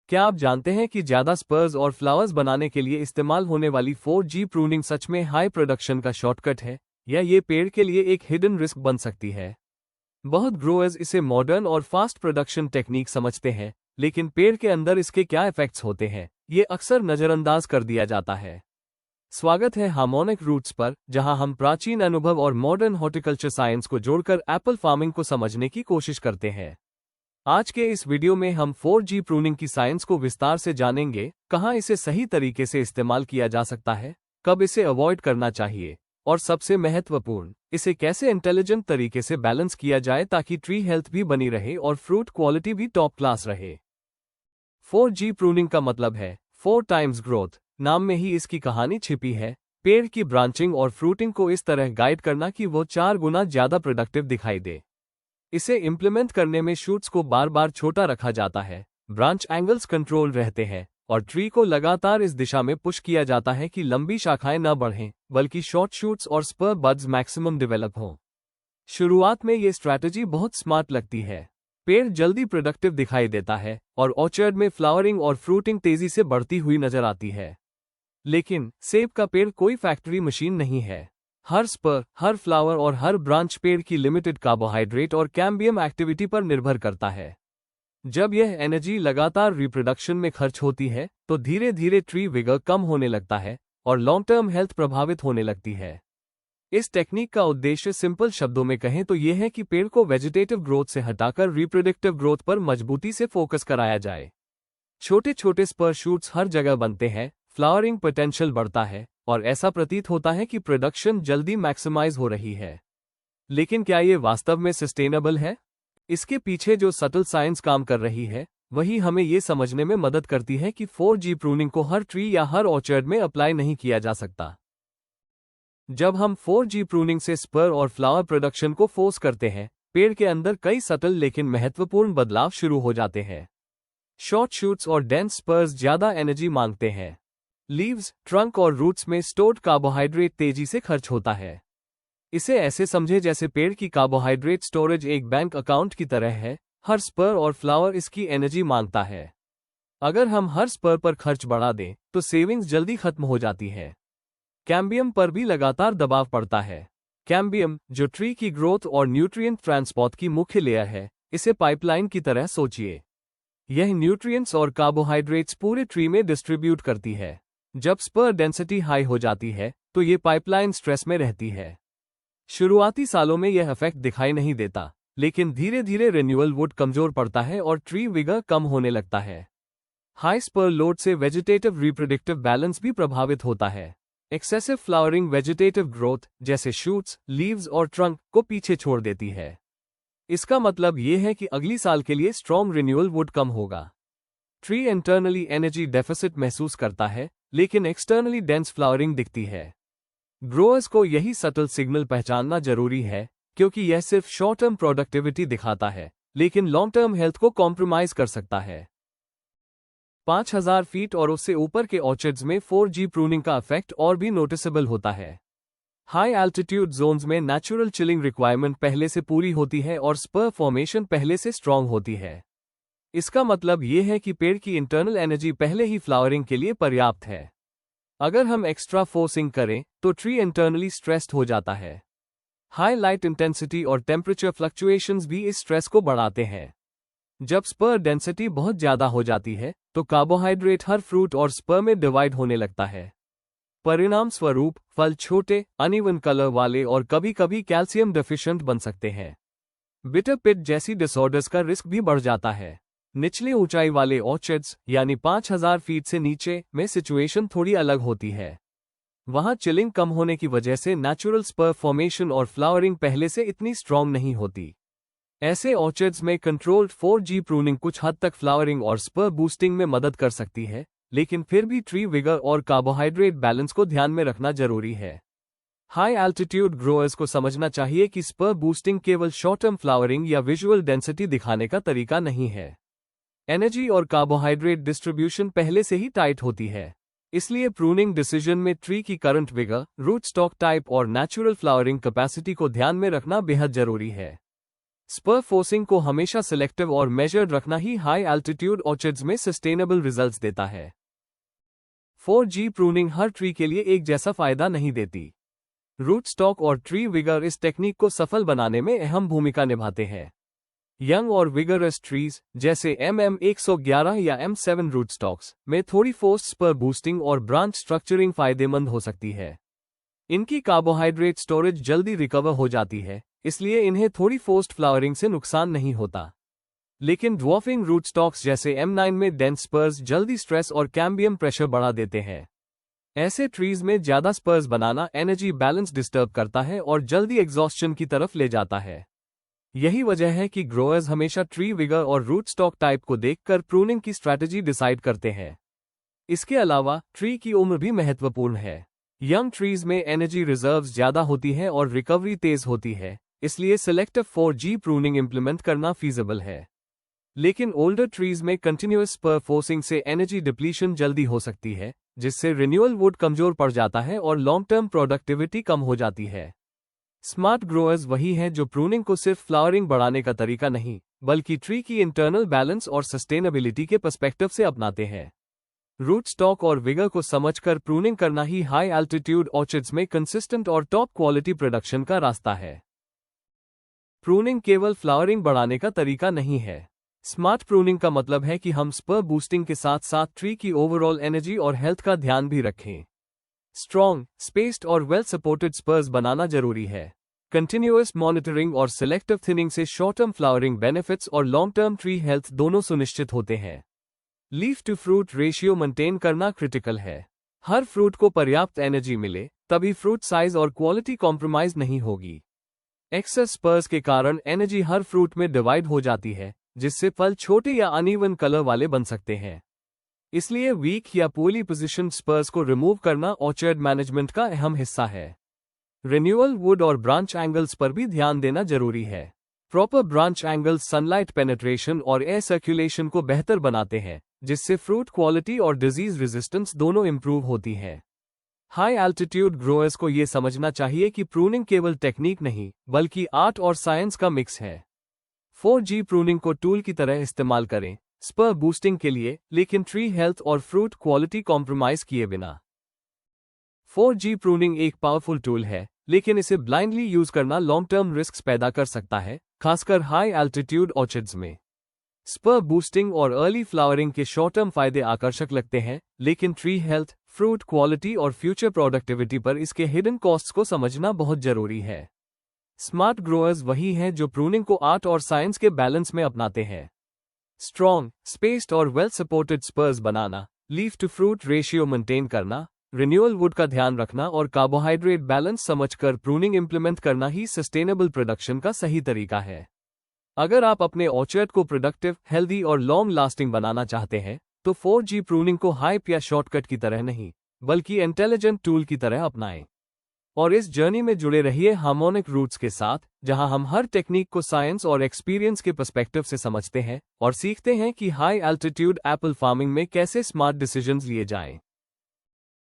क्या आप जानते हैं कि ज्यादा स्पर्स और फ्लावर्स बनाने के लिए इस्तेमाल होने वाली 4G प्रूनिंग सच में हाई प्रोडक्शन का शॉर्टकट है, या ये पेड़ के लिए एक हिडन रिस्क बन सकती है? बहुत ग्रोअर्स इसे मॉडर्न और फास्ट प्रोडक्शन टेक्निक समझते हैं, लेकिन पेड़ के अंदर इसके क्या इफेक्ट्स होते हैं, ये अक्सर नजरअंदाज कर दिया जाता है। स्वागत है हार्मोनिक रूट्स पर, जहां हम प्राचीन अनुभव और मॉडर्न हॉर्टिकल्चर साइंस को जोड़कर एप्पल फार्मिंग को समझने की कोशिश करते हैं। आज के इस वीडियो में हम 4G प्रूनिंग की साइंस को विस्तार से जानेंगे, कहां इसे सही तरीके से इस्तेमाल किया जा सकता है, कब इसे अवॉइड करना चाहिए, और सबसे महत्वपूर्ण, इसे कैसे इंटेलिजेंट तरीके से बैलेंस किया जाए ताकि ट्री हेल्थ भी बनी रहे और फ्रूट क्वालिटी भी टॉप क्लास रहे। 4G प्रूनिंग का मतलब है 4 टाइम्स ग्रोथ। नाम में ही इसकी कहानी छिपी है। पेड़ की ब्रांचिंग और फ्रूटिंग को इस तरह गाइड करना कि वो 4 गुना ज्यादा प्रोडक्टिव दिखाई दे। इसे इम्प्लीमेंट करने में शूट्स को बार बार छोटा रखा जाता है, ब्रांच एंगल्स कंट्रोल रहते हैं, और ट्री को लगातार इस दिशा में पुश किया जाता है कि लंबी शाखाएं न बढ़ें, बल्कि शॉर्ट शूट्स और स्पर बड्स मैक्सिमम डेवलप हों। शुरुआत में ये स्ट्रैटेजी बहुत स्मार्ट लगती है। पेड़ जल्दी प्रोडक्टिव दिखाई देता है और ऑर्चर्ड में फ्लावरिंग और फ्रूटिंग तेजी से बढ़ती हुई नजर आती है। लेकिन सेब का पेड़ कोई फैक्ट्री मशीन नहीं है। हर स्पर, हर फ्लावर और हर ब्रांच पेड़ की लिमिटेड कार्बोहाइड्रेट और कैम्बियम एक्टिविटी पर निर्भर करता है। जब यह एनर्जी लगातार रिप्रोडक्शन में खर्च होती है, तो धीरे धीरे ट्री विगर कम होने लगता है और लॉन्ग टर्म हेल्थ प्रभावित होने लगती है। इस टेक्निक का उद्देश्य सिंपल शब्दों में कहें तो यह है कि पेड़ को वेजिटेटिव ग्रोथ से हटाकर रिप्रोडक्टिव ग्रोथ पर मजबूती से फोकस कराया जाए। छोटे छोटे स्पर शूट्स हर जगह बनते हैं, फ्लावरिंग पोटेंशियल बढ़ता है, और ऐसा प्रतीत होता है कि प्रोडक्शन जल्दी मैक्सिमाइज हो रही है। लेकिन क्या ये वास्तव में सस्टेनेबल है? इसके पीछे जो सटल साइंस काम कर रही है, वही हमें ये समझने में मदद करती है कि 4G प्रूनिंग को हर ट्री या हर ऑर्चर्ड में अप्लाई नहीं किया जा सकता। जब हम 4G प्रूनिंग से स्पर और फ्लावर प्रोडक्शन को फोर्स करते हैं, पेड़ के अंदर कई सटल लेकिन महत्वपूर्ण बदलाव शुरू हो जाते हैं। शॉर्ट शूट्स और डेंस स्पर्स ज्यादा एनर्जी मांगते हैं। लीव्स, ट्रंक और रूट्स में स्टोर्ड कार्बोहाइड्रेट तेजी से खर्च होता है। इसे ऐसे समझे जैसे पेड़ की कार्बोहाइड्रेट स्टोरेज एक बैंक अकाउंट की तरह है। हर स्पर और फ्लावर इसकी एनर्जी मांगता है। अगर हम हर स्पर पर खर्च बढ़ा दें, तो सेविंग्स जल्दी खत्म हो जाती है। कैम्बियम पर भी लगातार दबाव पड़ता है। कैम्बियम, जो ट्री की ग्रोथ और न्यूट्रिएंट ट्रांसपोर्ट की मुख्य लेयर है, इसे पाइपलाइन की तरह सोचिए। यह न्यूट्रिएंट्स और कार्बोहाइड्रेट्स पूरे ट्री में डिस्ट्रीब्यूट करती है। जब स्पर डेंसिटी हाई हो जाती है, तो ये पाइपलाइन स्ट्रेस में रहती है। शुरुआती सालों में यह इफेक्ट दिखाई नहीं देता, लेकिन धीरे धीरे रिन्यूअल वुड कमजोर पड़ता है और ट्री विगर कम होने लगता है। हाई स्पर लोड से वेजिटेटिव रिप्रोडक्टिव बैलेंस भी प्रभावित होता है। एक्सेसिव फ्लावरिंग वेजिटेटिव ग्रोथ, जैसे शूट्स, लीव्स और ट्रंक, को पीछे छोड़ देती है। इसका मतलब ये है कि अगली साल के लिए स्ट्रॉन्ग रिन्यूअल वुड कम होगा। ट्री इंटरनली एनर्जी डेफिसिट महसूस करता है, लेकिन एक्सटर्नली डेंस फ्लावरिंग दिखती है। ग्रोअर्स को यही सटल सिग्नल पहचानना जरूरी है, क्योंकि यह सिर्फ शॉर्ट टर्म प्रोडक्टिविटी दिखाता है, लेकिन लॉन्ग टर्म हेल्थ को कॉम्प्रोमाइज कर सकता है। 5000 फीट और उससे ऊपर के ऑर्चर्ड्स में 4G प्रूनिंग का इफेक्ट और भी नोटिसेबल होता है। हाई एल्टीट्यूड जोन्स में नेचुरल चिलिंग रिक्वायरमेंट पहले से पूरी होती है और स्पर फॉर्मेशन पहले से स्ट्रांग होती है। इसका मतलब यह है कि पेड़ की इंटरनल एनर्जी पहले ही फ्लावरिंग के लिए पर्याप्त है। अगर हम एक्स्ट्रा फोर्सिंग करें, तो ट्री इंटरनली स्ट्रेस्ड हो जाता है। हाई लाइट इंटेंसिटी और टेम्परेचर फ्लक्चुएशंस भी इस स्ट्रेस को बढ़ाते हैं। जब स्पर डेंसिटी बहुत ज्यादा हो जाती है, तो कार्बोहाइड्रेट हर फ्रूट और स्पर में डिवाइड होने लगता है। परिणाम स्वरूप फल छोटे, अनइवन कलर वाले और कभी कभी कैल्शियम डेफिशिएंट बन सकते हैं। बिटर पिट जैसी डिसऑर्डर्स का रिस्क भी बढ़ जाता है। निचली ऊंचाई वाले ऑर्चर्ड्स, यानी 5000 फीट से नीचे, में सिचुएशन थोड़ी अलग होती है। वहां चिलिंग कम होने की वजह से नेचुरल स्पर फॉर्मेशन और फ्लावरिंग पहले से इतनी स्ट्रांग नहीं होती। ऐसे ऑर्चर्ड्स में कंट्रोल्ड 4G प्रूनिंग कुछ हद तक फ्लावरिंग और स्पर बूस्टिंग में मदद कर सकती है, लेकिन फिर भी ट्री विगर और कार्बोहाइड्रेट बैलेंस को ध्यान में रखना जरूरी है। हाई एल्टीट्यूड ग्रोअर्स को समझना चाहिए कि स्पर बूस्टिंग केवल शॉर्ट टर्म फ्लावरिंग या विजुअल डेंसिटी दिखाने का तरीका नहीं है। एनर्जी और कार्बोहाइड्रेट डिस्ट्रीब्यूशन पहले से ही टाइट होती है। इसलिए प्रूनिंग डिसीजन में ट्री की current vigour, root stock type और नेचुरल फ्लावरिंग कैपेसिटी को ध्यान में रखना बेहद जरूरी है। स्पर फोर्सिंग को हमेशा सिलेक्टिव और मेजर्ड रखना ही हाई एल्टीट्यूड ऑर्चिड्स में सस्टेनेबल रिजल्ट्स देता है। 4G प्रूनिंग हर ट्री के लिए एक जैसा फायदा नहीं देती। रूट स्टॉक और ट्री विगर इस टेक्निक को सफल बनाने में अहम भूमिका निभाते हैं। यंग और विगरस ट्रीज जैसे MM111 या M7 रूट स्टॉक्स में थोड़ी फोर्स्ड स्पर बूस्टिंग और ब्रांच स्ट्रक्चरिंग फायदेमंद हो सकती है। इनकी कार्बोहाइड्रेट स्टोरेज जल्दी रिकवर हो जाती है, इसलिए इन्हें थोड़ी फोर्स्ड फ्लावरिंग से नुकसान नहीं होता। लेकिन ड्वार्फिंग रूट स्टॉक्स जैसे M9 में डेंस स्पर्स जल्दी स्ट्रेस और कैम्बियम प्रेशर बढ़ा देते हैं। ऐसे ट्रीज में ज्यादा स्पर्स बनाना एनर्जी बैलेंस डिस्टर्ब करता है और जल्दी एग्जॉस्शन की तरफ ले जाता है। यही वजह है कि ग्रोअर्स हमेशा ट्री विगर और रूट स्टॉक टाइप को देखकर प्रूनिंग की स्ट्रैटेजी डिसाइड करते हैं। इसके अलावा ट्री की उम्र भी महत्वपूर्ण है। यंग ट्रीज में एनर्जी रिजर्व्स ज्यादा होती हैं और रिकवरी तेज होती है, इसलिए सिलेक्टिव 4G प्रूनिंग इंप्लीमेंट करना फीजिबल है। लेकिन ओल्डर ट्रीज में कंटिन्यूअस स्पर फोर्सिंग से एनर्जी डिप्लीशन जल्दी हो सकती है, जिससे रिन्यूअल वुड कमजोर पड़ जाता है और लॉन्ग टर्म प्रोडक्टिविटी कम हो जाती है। स्मार्ट ग्रोअर्स वही हैं जो प्रूनिंग को सिर्फ फ्लावरिंग बढ़ाने का तरीका नहीं, बल्कि ट्री की इंटरनल बैलेंस और सस्टेनेबिलिटी के पर्सपेक्टिव से अपनाते हैं। रूट स्टॉक और विगर को समझकर प्रूनिंग करना ही हाई एल्टीट्यूड ऑर्चिड्स में कंसिस्टेंट और टॉप क्वालिटी प्रोडक्शन का रास्ता है। प्रूनिंग केवल फ्लावरिंग बढ़ाने का तरीका नहीं है। स्मार्ट प्रूनिंग का मतलब है कि हम स्पर बूस्टिंग के साथ साथ ट्री की ओवरऑल एनर्जी और हेल्थ का ध्यान भी रखें। स्ट्रॉन्ग, स्पेस्ड और वेल सपोर्टेड स्पर्स बनाना जरूरी है। कंटिन्यूअस मॉनिटरिंग और सिलेक्टिव थिनिंग से शॉर्ट टर्म फ्लावरिंग बेनिफिट्स और लॉन्ग टर्म ट्री हेल्थ दोनों सुनिश्चित होते हैं। Leaf to fruit ratio maintain करना क्रिटिकल है। हर फ्रूट को पर्याप्त एनर्जी मिले, तभी फ्रूट साइज और क्वालिटी कॉम्प्रोमाइज नहीं होगी। एक्सेस स्पर्स के कारण एनर्जी हर फ्रूट में डिवाइड हो जाती है, जिससे फल छोटे या अनइवन कलर वाले बन सकते हैं। इसलिए वीक या पोorly पोजीशन्ड स्पर्स को रिमूव करना ऑर्चर्ड मैनेजमेंट का अहम हिस्सा है। रिन्यूअल वुड और ब्रांच एंगल्स पर भी ध्यान देना जरूरी है। Proper branch angles sunlight penetration और एयर सर्कुलेशन को बेहतर बनाते हैं, जिससे फ्रूट क्वालिटी और डिजीज रेजिस्टेंस दोनों इंप्रूव होती है। हाई एल्टीट्यूड ग्रोअर्स को ये समझना चाहिए कि प्रूनिंग केवल टेक्निक नहीं, बल्कि आर्ट और साइंस का मिक्स है। 4G प्रूनिंग को टूल की तरह इस्तेमाल करें, स्पर बूस्टिंग के लिए, लेकिन ट्री हेल्थ और फ्रूट क्वालिटी कॉम्प्रोमाइज किए बिना। 4G प्रूनिंग एक पावरफुल टूल है, लेकिन इसे ब्लाइंडली यूज करना लॉन्ग टर्म रिस्क पैदा कर सकता है, खासकर हाई एल्टीट्यूड ऑर्चिड्स में। स्पर बूस्टिंग और अर्ली फ्लावरिंग के शॉर्ट टर्म फायदे आकर्षक लगते हैं, लेकिन ट्री हेल्थ, फ्रूट क्वालिटी और फ्यूचर प्रोडक्टिविटी पर इसके हिडन कॉस्ट्स को समझना बहुत जरूरी है। स्मार्ट ग्रोअर्स वही हैं जो प्रूनिंग को आर्ट और साइंस के बैलेंस में अपनाते हैं। स्ट्रॉन्ग, स्पेस्ड और वेल सपोर्टेड स्पर्स बनाना, leaf to fruit ratio maintain करना, रिन्यूअल वुड का ध्यान रखना और कार्बोहाइड्रेट बैलेंस समझकर प्रूनिंग इंप्लीमेंट करना ही सस्टेनेबल प्रोडक्शन का सही तरीका है। अगर आप अपने ऑर्चर्ड को प्रोडक्टिव, हेल्दी और लॉन्ग लास्टिंग बनाना चाहते हैं, तो 4G प्रूनिंग को हाइप या शॉर्टकट की तरह नहीं, बल्कि इंटेलिजेंट टूल की तरह अपनाएं। और इस जर्नी में जुड़े रहिए हार्मोनिक रूट्स के साथ, जहां हम हर टेक्निक को साइंस और एक्सपीरियंस के पर्सपेक्टिव से समझते हैं और सीखते हैं कि हाई एल्टीट्यूड एप्पल फार्मिंग में कैसे स्मार्ट डिसीजंस लिए जाएं।